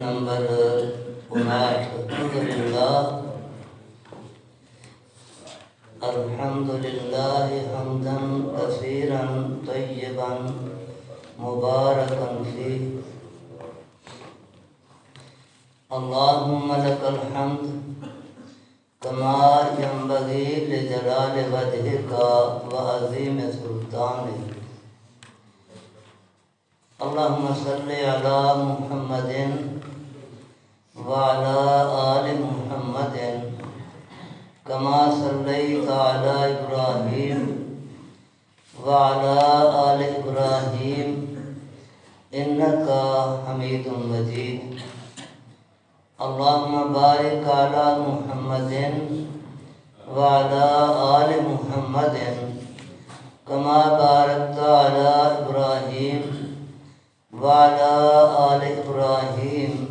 Number 59 الحمدللہ حمدا کثیرا طیبا مبارکا فیہ اللہم لک الحمد کما ینبغی لجلال وجہک وعظیم سلطانک اللہم صلی علی محمد وعلی آل محمد کما صلیت علی ابراہیم وعلی آل ابراہیم انکا حمید مجید اللہم بارک علی محمد وعلی آل محمد کما بارکت علی ابراہیم وعلی آل ابراہیم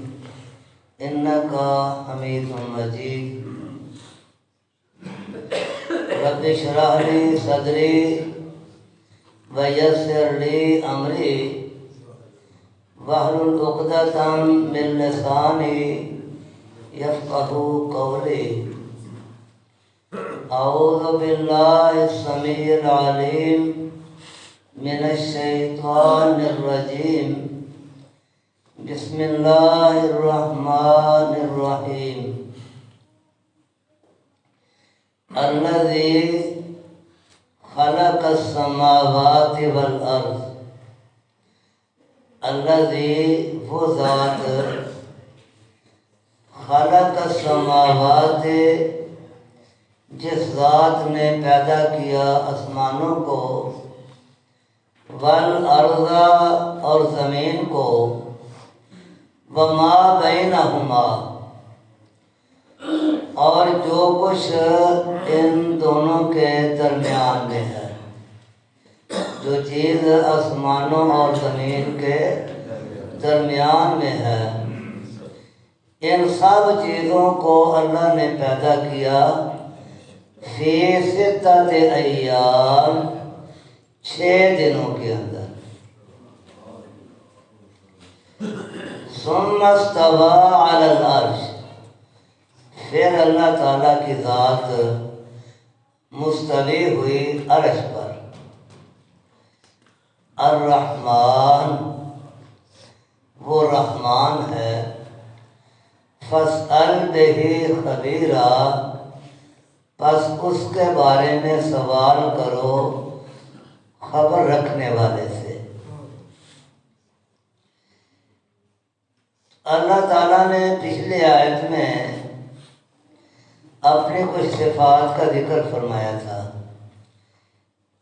انکا حمید مجید رب اشرح لی صدری ویسر لی امری واحلل عقدۃ من لسانی یفقہوا قولی اعوذ باللہ السمیع العلیم من الشیطان الرجیم بسم اللہ الرحمن الرحیم الذی خلق السماوات والارض الذی وہ ذات خلق السماوات جس ذات نے پیدا کیا آسمانوں کو والارض اور زمین کو وما بینہما اور جو کچھ ان دونوں کے درمیان میں ہے، جو چیز آسمانوں اور زمین کے درمیان میں ہے، ان سب چیزوں کو اللہ نے پیدا کیا فی ستۃ ایام 6 دنوں کے اندر ثم استوى علی العرش پھر اللہ تعالیٰ کی ذات مستوی ہوئی عرش پر الرحمن وہ رحمان ہے فاسأل بہ خبیرا پس اس کے بارے میں سوال کرو خبر رکھنے والے سے۔ اللہ تعالیٰ نے پچھلی آیت میں اپنی کچھ صفات کا ذکر فرمایا تھا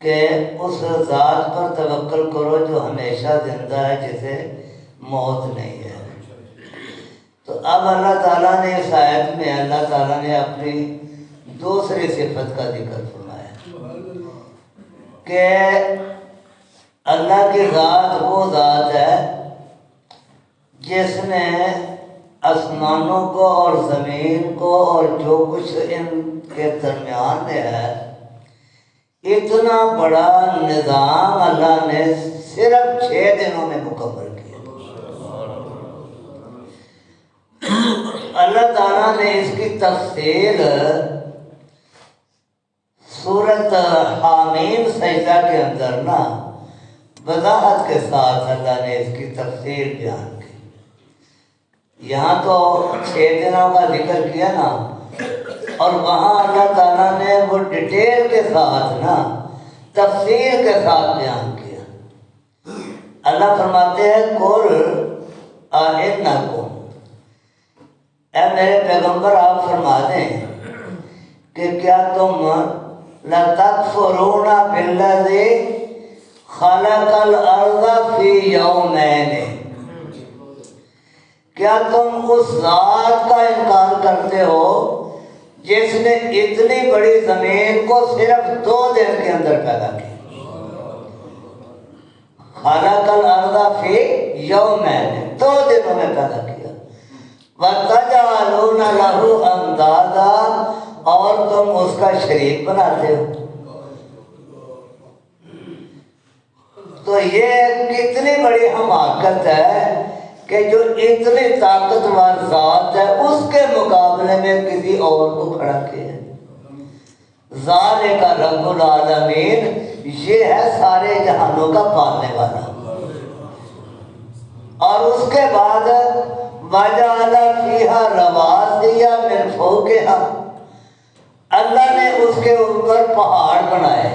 کہ اس ذات پر توکل کرو جو ہمیشہ زندہ ہے، جسے موت نہیں ہے۔ تو اب اللہ تعالیٰ نے اس آیت میں اللہ تعالیٰ نے اپنی دوسری صفت کا ذکر فرمایا کہ اللہ کی ذات وہ ذات ہے جس نے آسمانوں کو اور زمین کو اور جو کچھ ان کے درمیان میں ہے، اتنا بڑا نظام اللہ نے صرف 6 دنوں میں مکمل کیا۔ اللہ تعالیٰ نے اس کی تفصیل سورۃ حامیم سجدہ کے اندر وضاحت کے ساتھ اللہ نے اس کی تفصیل بیان کی۔ یہاں تو 6 دنوں کا ذکر کیا نا، اور وہاں اللہ تعالیٰ نے وہ ڈیٹیل کے ساتھ تفصیل کے ساتھ بیان کیا۔ اللہ فرماتے ہیں قُلْ أَإِنَّكُمْ، اے میرے پیغمبر آپ فرما دیں کہ کیا تم لَتَكْفُرُونَ بِالَّذِي خَلَقَ الْأَرْضَ فِي يَوْمَيْنِ، کیا تم اس ذات کا انکار کرتے ہو جس نے اتنی بڑی زمین کو صرف 2 دن کے اندر پیدا کیا؟ خلق الارض فی یومین، 2 دنوں میں پیدا کیا۔ وَتَجْعَلُونَ لَهُ أَنْدَادًا، اور تم اس کا شریک بناتے ہو۔ تو یہ کتنی بڑی حماقت ہے کہ جو اتنی طاقتور ذات ہے اس کے مقابلے میں کسی اور کو کھڑا کیا ہے۔ ذالک رب العالمین، یہ ہے سارے جہانوں کا پالنے والا۔ اور اس کے بعد وَجَعَلَ فِيهَا رَوَاسِيَ مِنْ فَوْقِهَا، اللہ نے اس کے اوپر پہاڑ بنائے۔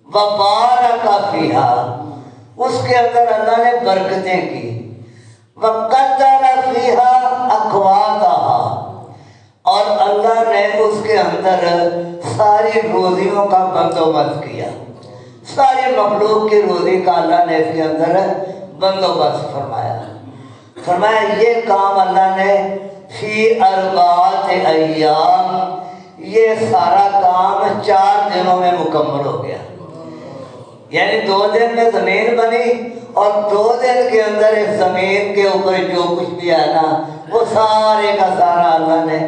وَبَارَكَ فِيهَا، اس کے اندر اللہ نے برکتیں کی۔ وَقَدَّرَ فِيهَا أَقْوَاتَهَا، اور اللہ نے اس کے اندر ساری روزیوں کا بندوبست کیا، ساری مخلوق کی روزی کا اللہ نے اس کے اندر بندوبست فرمایا۔ فرمایا یہ کام اللہ نے فی اربعۃ ایام، یہ سارا کام 4 دنوں میں مکمل ہو گیا۔ یعنی 2 دن میں زمین بنی اور 2 دن کے اندر اس زمین کے اوپر جو کچھ بھی ہے نا وہ سارے کا سارا اللہ نے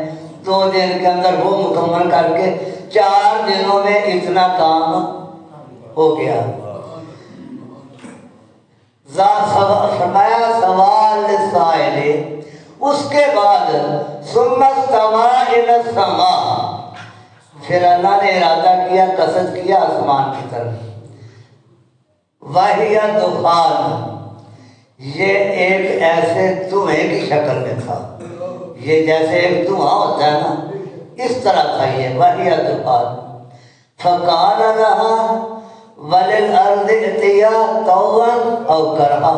2 دن کے اندر وہ مکمل کر کے 4 دنوں میں اتنا کام ہو گیا۔ فرمایا سوال للسائل، اس کے بعد ثم استوى الى السماء، پھر اللہ نے ارادہ کیا، قصد کیا آسمان کی طرف۔ وہی دخان، یہ ایک ایسے دھوئیں کی شکل میں تھا، یہ جیسے ایک دھواں ہوتا ہے نا اس طرح تھا یہ وہی دخان۔ فقال لها وَلِلْأَرْضِ ائْتِيَا طَوْعًا أَوْ كَرْهًا،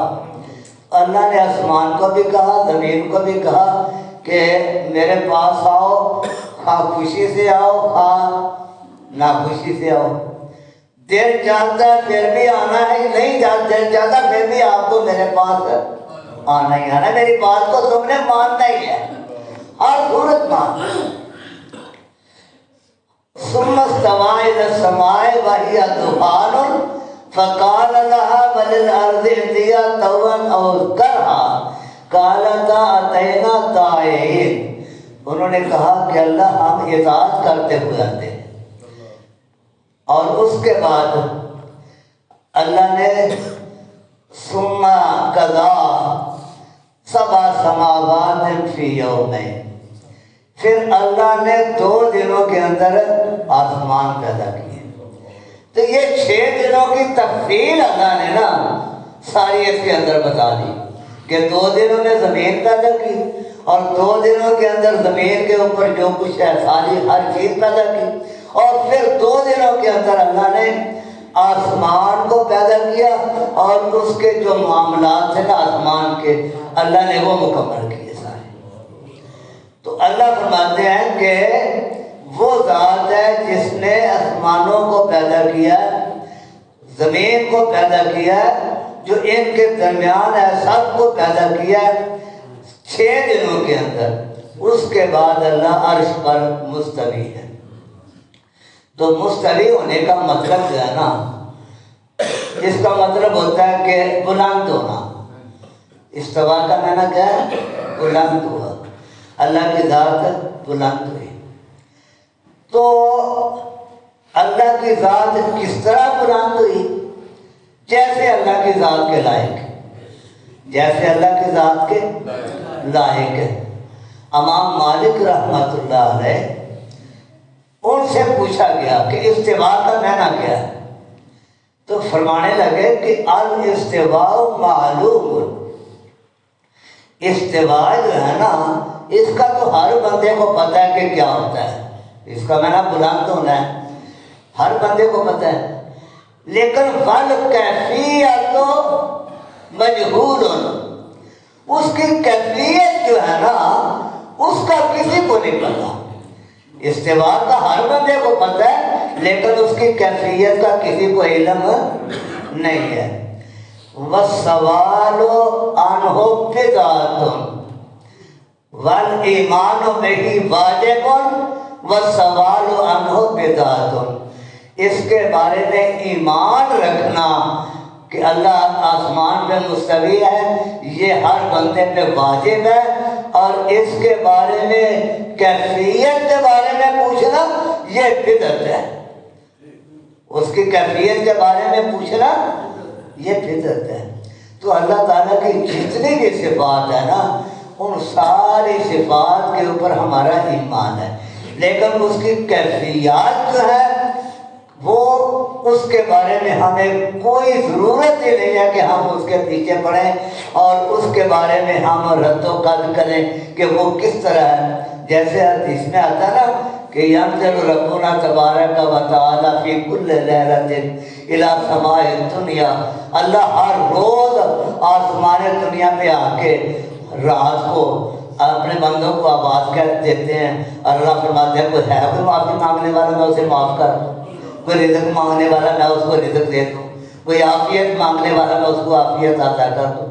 اللہ نے آسمان کو بھی کہا، زمین کو بھی کہا کہ میرے پاس آؤ، خواہ خوشی سے آؤ خواہ ناخوشی سے آؤ۔ دل چاہتا ہے پھر بھی آنا ہے، نہیں دل چاہتا پھر بھی آپ کو میرے پاس آنا ہی آنا ہے، میری بات کو تم نے ماننا ہی ہے، ہر صورت ماننا۔ ثم استوى إلى السماء وهي دخان فقال لها وللأرض ائتيا طوعا أو كرها قالتا أتينا طائعين، انہوں نے کہا کہ اللہ ہم اطاعت کرتے ہوئے آتے ہیں۔ اور اس کے بعد اللہ نے ثم قضى 7 سماوات فی یومین، پھر اللہ نے 2 دنوں کے اندر آسمان پیدا کیے۔ تو یہ 6 دنوں کی تفصیل اللہ نے نا ساری اس کے اندر بتا دی کہ 2 دنوں میں زمین پیدا کی اور 2 دنوں کے اندر زمین کے اوپر جو کچھ ہے ساری ہر چیز پیدا کی، اور پھر 2 دنوں کے اندر اللہ نے آسمان کو پیدا کیا اور اس کے جو معاملات تھے نا آسمان کے اللہ نے وہ مکمل کیے سارے۔ تو اللہ فرماتے ہیں کہ وہ ذات ہے جس نے آسمانوں کو پیدا کیا، زمین کو پیدا کیا، جو ان کے درمیان ہے سب کو پیدا کیا 6 دنوں کے اندر۔ اس کے بعد اللہ عرش پر مستوی ہے۔ تو مستوی ہونے کا مطلب جو ہے نا، اس کا مطلب ہوتا ہے کہ بلند ہونا۔ استوا کا معنی کیا ہے؟ بلند ہوا، اللہ کی ذات بلند ہوئی۔ تو اللہ کی ذات کس طرح بلند ہوئی؟ جیسے اللہ کی ذات کے لائق، جیسے اللہ کی ذات کے لائق ہے۔ امام مالک رحمۃ اللہ علیہ ان سے پوچھا گیا کہ استوا کا معنی کیا ہے؟ تو فرمانے لگے کہ الاستواء معلوم، استوا جو ہے نا اس کا تو ہر بندے کو پتہ ہے کہ کیا ہوتا ہے، اس کا معنی بلند ہونا ہے، ہر بندے کو پتہ ہے، لیکن والکیفیت مجہول، اس کی کیفیت جو ہے نا اس کا کسی کو نہیں پتہ۔ استوا کا ہر بندے کو پتہ ہے لیکن اس کی کیفیت کا کسی کو علم نہیں ہے۔ والسوال عنہ بدعۃ والایمان بہ واجب والسوال عنہ بدعۃ، اس کے بارے میں ایمان رکھنا کہ اللہ آسمان پہ مستوی ہے یہ ہر بندے پہ واجب ہے، اور اس کے بارے میں کیفیت کے بارے میں پوچھنا یہ بدعت ہے، اس کی کیفیت کے بارے میں پوچھنا یہ بدعت ہے۔ تو اللہ تعالیٰ کی جتنی بھی صفات ہے نا ان ساری صفات کے اوپر ہمارا ایمان ہے، لیکن اس کی کیفیات جو ہے وہ اس کے بارے میں ہمیں کوئی ضرورت ہی نہیں ہے کہ ہم اس کے پیچھے پڑیں اور اس کے بارے میں ہم رد و قد کریں کہ وہ کس طرح ہے۔ جیسے حدیث میں آتا نا کہ ینزل ربنا تبارک و تعالی فی کل لیلۃ الی سماء الدنیا، اللہ ہر روز آسمان دنیا پہ آ کے رات کو اپنے بندوں کو آواز کر دیتے ہیں، اللہ فرماتے ہیں کوئی ہے کوئی معافی مانگنے والا میں اسے معاف کر دوں، کوئی رزق مانگنے والا میں اس کو رزق دے دوں، کوئی عافیت مانگنے والا میں اس کو عافیت عطا کر دوں۔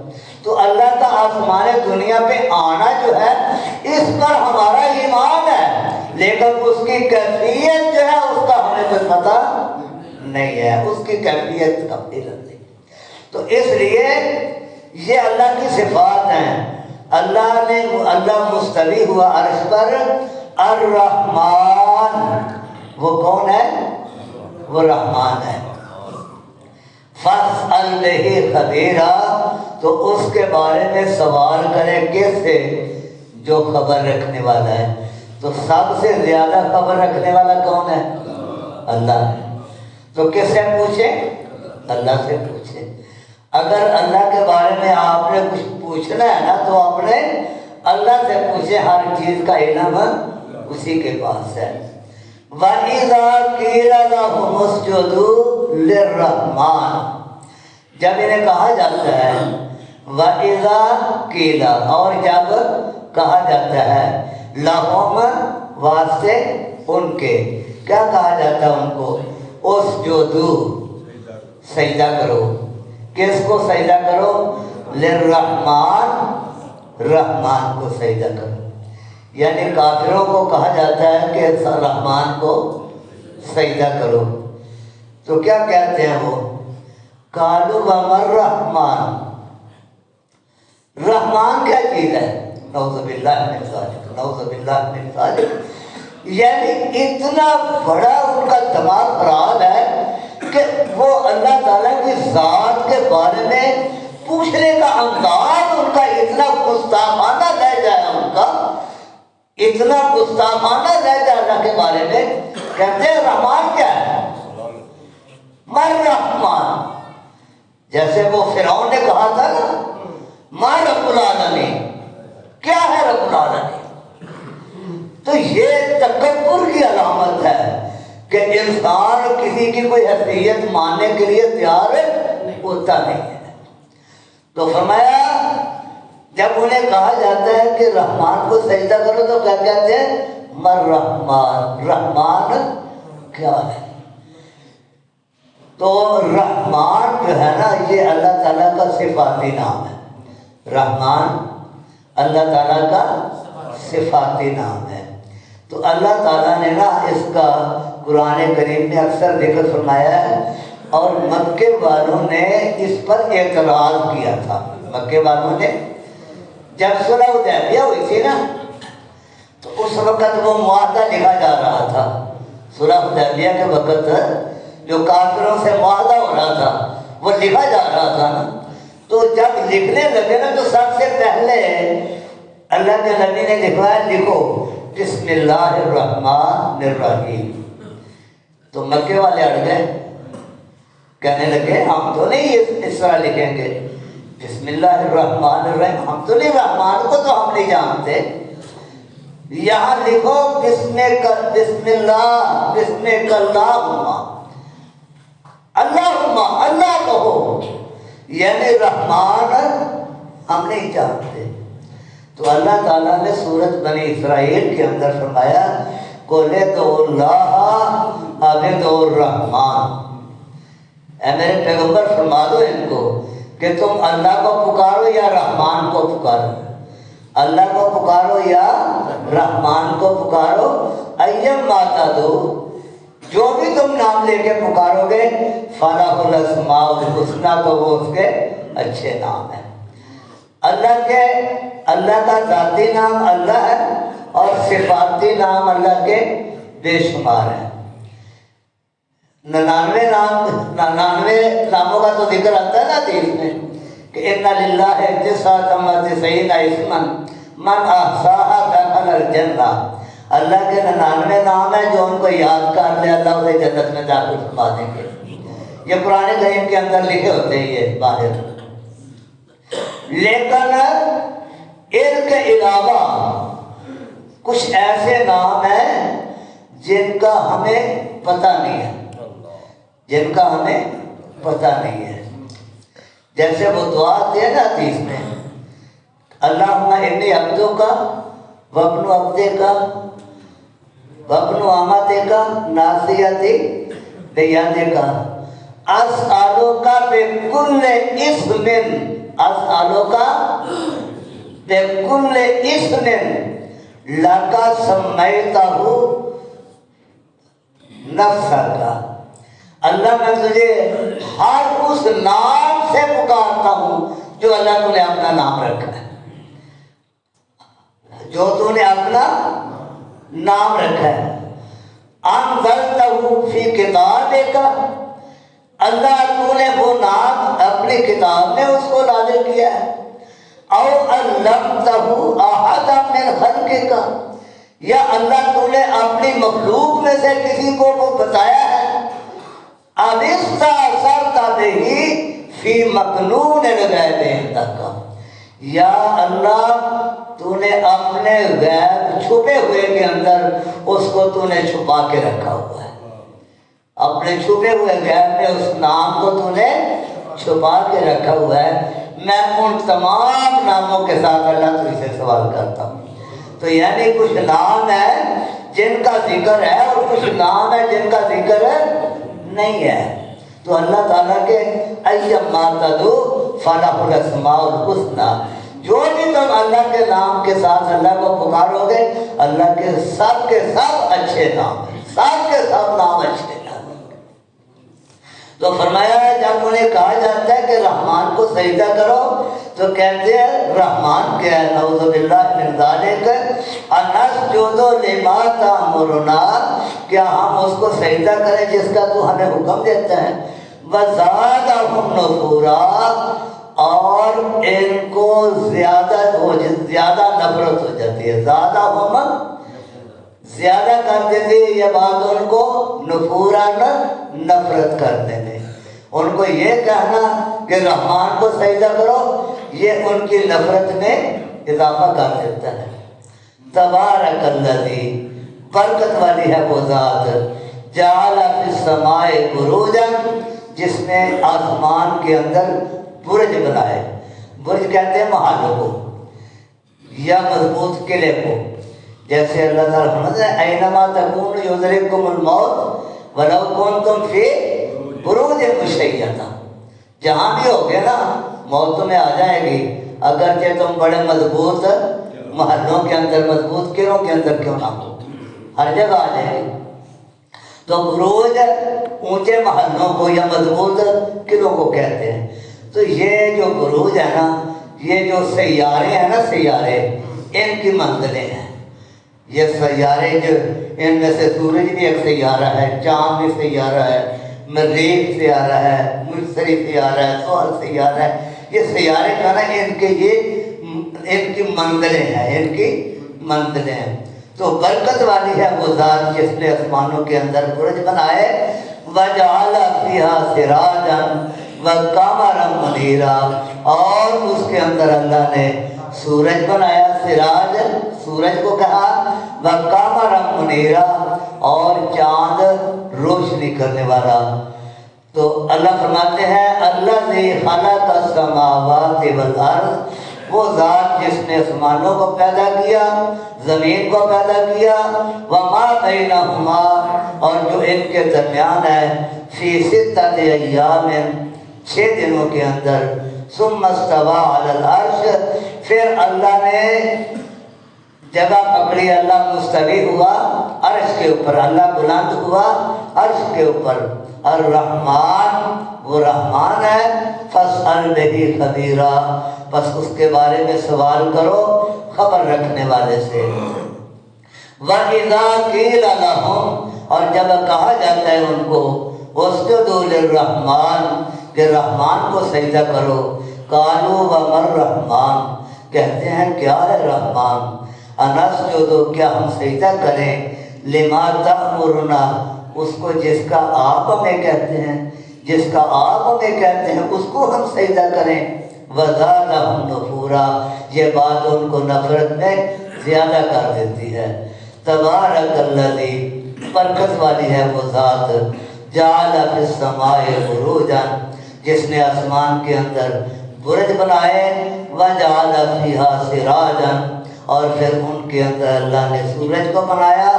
تو اللہ کا آسمان دنیا پہ آنا جو ہے اس پر ہمارا ایمان ہے، لیکن اس کی کیفیت جو ہے اس کا ہمیں کچھ پتہ نہیں ہے، اس کی کیفیت کا علم نہیں۔ تو اس لیے یہ اللہ کی صفات ہیں۔ اللہ مستوی ہوا عرش پر، الرحمن، وہ کون ہے؟ وہ رحمان ہے۔ فاسأل بہ خبیرا، تو اس کے بارے میں سوال کرے کس سے؟ جو خبر رکھنے والا ہے۔ تو سب سے زیادہ خبر رکھنے والا کون ہے؟ اللہ ہے۔ تو کس سے پوچھیں؟ اللہ سے پوچھیں۔ اگر اللہ کے بارے میں آپ نے کچھ پوچھنا ہے نا تو آپ نے اللہ سے پوچھیں، ہر چیز کا علم اسی کے پاس ہے۔ وَإِذَا قِيلَ لَهُمُ اسْجُدُوا لِلرَّحْمَنِ، جب انہیں کہا جاتا ہے وَإِذَا قِيلَ، اور جب کہا جاتا ہے لَهُمْ، واسطے ان کے، کیا کہا جاتا ہے ان کو؟ اسجدوا، سجدہ کرو۔ کس کو سجدہ کرو؟ للرحمن، رحمان کو سجدہ کرو۔ یعنی کافروں کو کہا جاتا ہے کہ رحمان کو سجدہ کرو، تو کیا کہتے ہیں وہ؟ قالوا وما الرحمن، رحمان کیا چیز ہے؟ نعوذ باللہ من ذالک، نعوذ باللہ من ذالک۔ یعنی اتنا بڑا ان کا دماغ خراب ہے کہ وہ اللہ تعالیٰ کی ذات کے بارے میں پوچھنے کا انداز ان کا اتنا گستاخانہ لہجہ ہے، ان کا اتنا گستاخانہ لہجہ اللہ کے بارے میں، کہتے ہیں رحمان کیا ہے؟ من رحمان، جیسے وہ فرعون نے کہا تھا نا ما رب العالمین، کیا ہے رب العالمین؟ تو یہ تکبر کی علامت ہے کہ انسان کسی کی کوئی حیثیت ماننے کے لیے تیار ہوتا نہیں ہے۔ تو فرمایا جب انہیں کہا جاتا ہے کہ رحمان کو سجدہ کرو تو کیا کہتے ہیں؟ من رحمان، رحمان کیا ہے؟ تو رحمان جو ہے نا یہ اللہ تعالیٰ کا صفاتی نام ہے۔ رحمان اللہ تعالیٰ کا صفاتی نام ہے۔ تو اللہ تعالیٰ نے نا اس کا قرآن کریم میں اکثر ذکر فرمایا ہے، اور مکے والوں نے اس پر اعتراض کیا تھا۔ مکے والوں نے جب صلح حدیبیہ ہوئی تھی نا تو اس وقت وہ معاہدہ لکھا جا رہا تھا۔ صلح حدیبیہ کے وقت جو کافروں سے معاہدہ ہو رہا تھا وہ لکھا جا رہا تھا نا، تو جب لکھنے لگے نا تو سب سے پہلے اللہ کے نبی نے لکھوایا لکھو بسم اللہ الرحمن الرحیم۔ تو مکے والے اڑ گئے، کہنے لگے ہم تو نہیں اس طرح لکھیں گے، بسم اللہ الرحمن الرحیم، ہم تو نہیں، رحمان کو تو ہم نہیں جانتے، یہاں لکھو بسم اللہ، بسم اللہم، اللہ کہو، یعنی رحمان ہم نہیں جانتے۔ تو اللہ تعالیٰ نے سورۃ بنی اسرائیل کے اندر فرمایا قُلِ ادْعُوا اللَّهَ أَوِ ادْعُوا الرَّحْمَنَ، اے میرے پیغمبر فرما دو ان کو کہ تم اللہ کو پکارو یا رحمان کو پکارو، اللہ کو پکارو یا رحمان کو پکارو، ایم ماتا دو، جو بھی تم نام لے کے پکارو گے، فَلَهُ الْأَسْمَاءُ الْحُسْنَى، تو وہ اس کے اچھے نام ہیں۔ اللہ کا ذاتی نام اللہ ہے اور صفاتی نام اللہ کے بے شمار ہیں۔ 99 ناموں کا تو ذکر آتا ہے نا حدیث میں کہ ان للہ تسعۃ وتسعین اسما من احصاها دخل الجنہ، اللہ کے 99 نام ہے جو ان کو یاد کر لے اللہ اسے جنت میں داخل فرما دیں گے۔ یہ قرآن کریم کے اندر لکھے ہوتے ہیں یہ باہر، لیکن ان کے علاوہ کچھ ایسے نام ہیں جن کا ہمیں پتہ نہیں ہے، جن کا ہمیں پتہ نہیں ہے۔ جیسے وہ دعا دے نا حدیث میں، اللہم انی عبدو کا وابن عبدے کا وابن آمدے کا ناصیتی بیادے کا اسألو کا بکل اسم، اسألو کا بکل اسم لکا سمیتہ نفسکا، اللہ میں تجھے ہر اس نام سے پکارتا ہوں جو اللہ تو نے اپنا نام رکھا ہے، جو تو نے اپنا نام رکھا ہے۔ انزلتہ فی کتابک، اللہ تو نے وہ نام اپنی کتاب میں اس کو نازل کیا ہے۔ او علمتہ احدا من خلقک، یا اللہ تو نے اپنی مخلوق میں سے کسی کو وہ بتایا ہے۔ اب استأثرت بہ فی مکنون الغیب عندک، یا اللہ تو نے اپنے غیب چھپے ہوئے کے اندر اس کو تو نے چھپا کے رکھا ہوا ہے، اپنے چھپے ہوئے غیب میں اس نام کو تو نے چھپا کے رکھا ہوا ہے۔ میں ان تمام ناموں کے ساتھ اللہ تو سے سوال کرتا ہوں۔ تو یعنی کچھ نام ہے جن کا ذکر ہے اور کچھ نام ہے جن کا ذکر نہیں ہے۔ تو اللہ تعالیٰ کے ایما تدعو فلہ الاسماء الحسنی، جو بھی تم اللہ کے نام کے ساتھ اللہ کو پکارو گے، اللہ کے سب اچھے نام ہیں، سب کے سب نام اچھے نام۔ تو فرمایا ہے جب انہیں کہا جاتا ہے کہ رحمان کو سجدہ کرو تو کہتے ہیں رحمان کیا ہے؟ نعوذ باللہ من ذالک، انسجد لما تأمرنا، کیا ہم اس کو سجدہ کریں جس کا تو ہمیں حکم دیتا ہے۔ وزادہم نفورا، اور ان کو زیادہ نفرت ہو جاتی ہے، زادہم زیادہ کر دیتے، یہ بات ان کو نفوراً نفرت کرنے میں، ان کو یہ کہنا کہ رحمان کو سجدہ کرو یہ ان کی نفرت میں اضافہ کر دیتا ہے۔ تبارک الذی، برکت والی ہے وہ ذات، جعل فی السماء بروجا، جس نے آسمان کے اندر برج بنائے۔ برج کہتے ہیں محلوں کو یا مضبوط قلعے کو، جیسے اللہ تعالیٰ فرماتا ہے اینما تکونوا یدرککم الموت ولو کنتم فی بروج مشیدہ، جہاں بھی ہوگے نا موت تمہیں آ جائے گی، اگرچہ تم بڑے مضبوط محلوں کے اندر، مضبوط قلعوں کے اندر کیوں نہ ہو، ہر جگہ آ جائے گی۔ تو بروج اونچے محلوں کو یا مضبوط قلعوں کو کہتے ہیں۔ تو یہ جو بروج ہے نا، یہ جو سیارے ہیں نا، سیارے ان کی منزلیں ہیں۔ یہ سیارے جو ان میں سے سورج بھی ایک سیارہ ہے، چاند بھی سیارہ ہے، مریخ سیارہ ہے، مشتری سیارہ ہے، زحل سیارہ ہے، یہ سیارے کا نا ان کی منزلیں ہیں، ان کی منزلیں ہیں۔ تو برکت والی ہے وہ ذات جس نے آسمانوں کے اندر برج بنائے۔ وجعل فیہا سراجا وقمرا منیرا، اور اس کے اندر اللہ نے سورج بنایا، سراج سورج کو کہا، وقمرا منیرا، اور چاند روشنی کرنے والا۔ تو اللہ فرماتے ہیں الذی خلق السماوات والارض، وہ ذات جس نے آسمانوں کو پیدا کیا، زمین کو پیدا کیا، وما بینہما، اور جو ان کے درمیان ہے، فی ستۃ ایام، 6 دنوں کے اندر، ثم استوى علی العرش، پھر اللہ نے جگہ پکڑی، اللہ مستوی ہوا عرش کے اوپر، اللہ بلند ہوا عرش کے اوپر۔ الرحمن، وہ رحمان ہے، فاسأل بہ خبیرا، بس اس کے بارے میں سوال کرو خبر رکھنے والے سے۔ وَإِذَا قِيلَ لَهُمْ، اور جب کہا جاتا ہے ان کو اسجدوا للرحمن، کہ رحمان کو سجدہ کرو، قالوا ومر رحمان، کہتے ہیں کیا ہے رحمان، انسجد، کیا ہم سجدہ کریں، لما تأمرنا، اس کو جس کا آپ ہمیں کہتے ہیں، جس کا آپ ہمیں کہتے ہیں اس کو ہم سجدہ کریں، وزادہم نفورا، یہ بات ان کو نفرت میں زیادہ کر دیتی ہے۔ تبارک الذی، برکت والی ہے وہ ذات، جعل فی السماء بروجا، جس نے آسمان کے اندر برج بنائے، وجعل فیہا سراجا، اور پھر ان کے اندر اللہ نے سورج کو بنایا،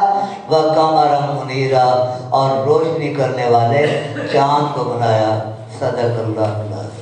وقمرا منیرا، اور روشنی کرنے والے چاند کو بنایا۔ صدق اللہ العظیم۔